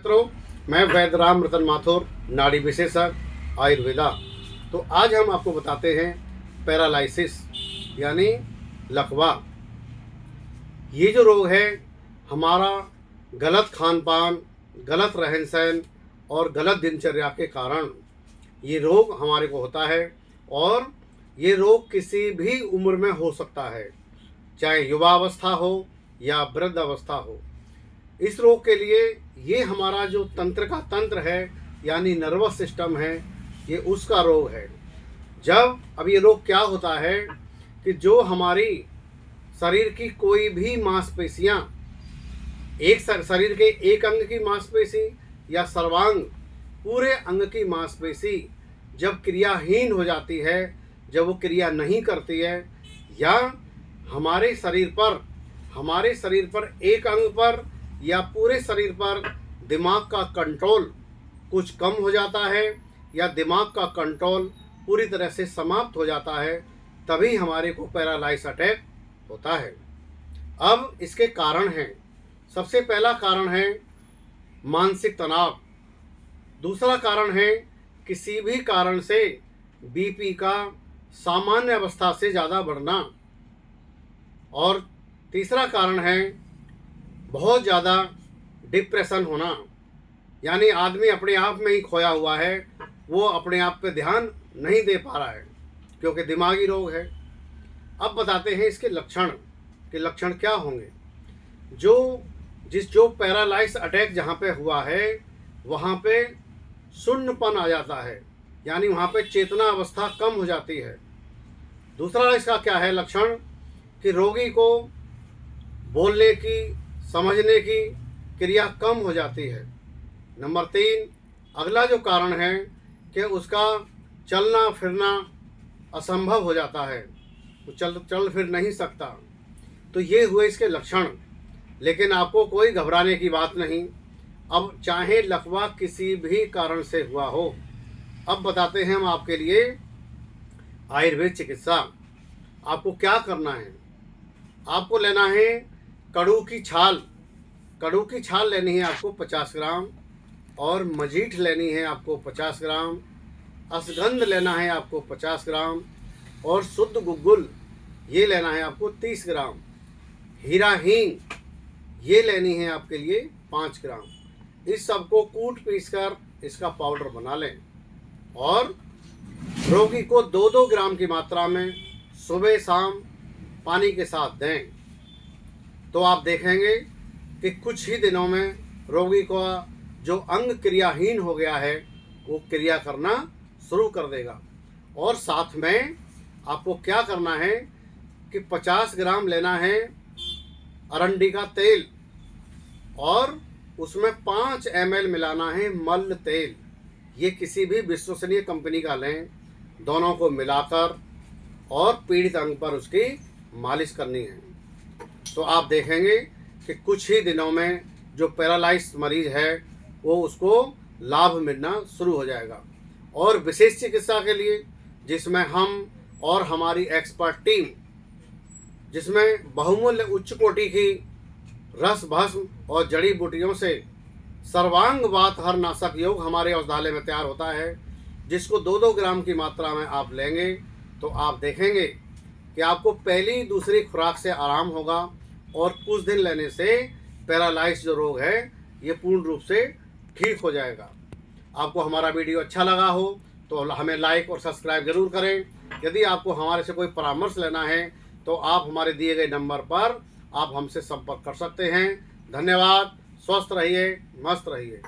मित्रों, मैं वैद्य राम रतन माथुर, नाड़ी विशेषज्ञ आयुर्वेदा। तो आज हम आपको बताते हैं पैरालिसिस यानी लकवा। ये जो रोग है हमारा गलत खान पान, गलत रहन सहन और गलत दिनचर्या के कारण ये रोग हमारे को होता है। और ये रोग किसी भी उम्र में हो सकता है, चाहे युवा अवस्था हो या वृद्ध अवस्था हो। इस रोग के लिए ये हमारा जो तंत्र का तंत्र है यानी नर्वस सिस्टम है, ये उसका रोग है। अब ये रोग क्या होता है कि जो हमारी शरीर की कोई भी मांसपेशियां, एक शरीर के एक अंग की मांसपेशी या सर्वांग पूरे अंग की मांसपेशी जब क्रियाहीन हो जाती है, जब वो क्रिया नहीं करती है, या हमारे शरीर पर एक अंग पर या पूरे शरीर पर दिमाग का कंट्रोल कुछ कम हो जाता है या दिमाग का कंट्रोल पूरी तरह से समाप्त हो जाता है, तभी हमारे को पैरालाइज अटैक होता है। अब इसके कारण हैं, सबसे पहला कारण है मानसिक तनाव। दूसरा कारण है किसी भी कारण से बीपी का सामान्य अवस्था से ज़्यादा बढ़ना। और तीसरा कारण है बहुत ज़्यादा डिप्रेशन होना, यानी आदमी अपने आप में ही खोया हुआ है, वो अपने आप पे ध्यान नहीं दे पा रहा है क्योंकि दिमागी रोग है। अब बताते हैं इसके लक्षण कि लक्षण क्या होंगे। जो पैरालाइज अटैक जहाँ पे हुआ है वहाँ पे शून्यपन आ जाता है, यानी वहाँ पे चेतना अवस्था कम हो जाती है। दूसरा इसका क्या है लक्षण कि रोगी को बोलने की, समझने की क्रिया कम हो जाती है। नंबर 3, अगला जो कारण है कि उसका चलना फिरना असंभव हो जाता है, वो चल फिर नहीं सकता। तो ये हुए इसके लक्षण, लेकिन आपको कोई घबराने की बात नहीं। अब चाहे लकवा किसी भी कारण से हुआ हो, अब बताते हैं हम आपके लिए आयुर्वेद चिकित्सा। आपको क्या करना है, आपको लेना है कड़ू की छाल। कड़ू की छाल लेनी है आपको 50 ग्राम, और मजीठ लेनी है आपको 50 ग्राम, अश्वगंध लेना है आपको 50 ग्राम, और शुद्ध गुग्गुल ये लेना है आपको 30 ग्राम, हीरा हींग ये लेनी है आपके लिए 5 ग्राम। इस सबको कूट पीस कर इसका पाउडर बना लें और रोगी को 2-2 ग्राम की मात्रा में सुबह शाम पानी के साथ दें। तो आप देखेंगे कि कुछ ही दिनों में रोगी को जो अंग क्रियाहीन हो गया है वो क्रिया करना शुरू कर देगा। और साथ में आपको क्या करना है कि 50 ग्राम लेना है अरंडी का तेल, और उसमें 5 ml मिलाना है मल्ल तेल। ये किसी भी विश्वसनीय कंपनी का लें, दोनों को मिलाकर और पीड़ित अंग पर उसकी मालिश करनी है। तो आप देखेंगे कि कुछ ही दिनों में जो पैरालाइज मरीज है वो उसको लाभ मिलना शुरू हो जाएगा। और विशेष चिकित्सा के लिए जिसमें हम और हमारी एक्सपर्ट टीम, जिसमें बहुमूल्य उच्च कोटि की रस भस्म और जड़ी बूटियों से सर्वांग वात हर नाशक योग हमारे औषधालय में तैयार होता है, जिसको 2-2 ग्राम की मात्रा में आप लेंगे तो आप देखेंगे कि आपको पहली दूसरी खुराक से आराम होगा, और कुछ दिन लेने से पैरालाइज जो रोग है ये पूर्ण रूप से ठीक हो जाएगा। आपको हमारा वीडियो अच्छा लगा हो तो हमें लाइक और सब्सक्राइब जरूर करें। यदि आपको हमारे से कोई परामर्श लेना है तो आप हमारे दिए गए नंबर पर आप हमसे संपर्क कर सकते हैं। धन्यवाद। स्वस्थ रहिए, मस्त रहिए।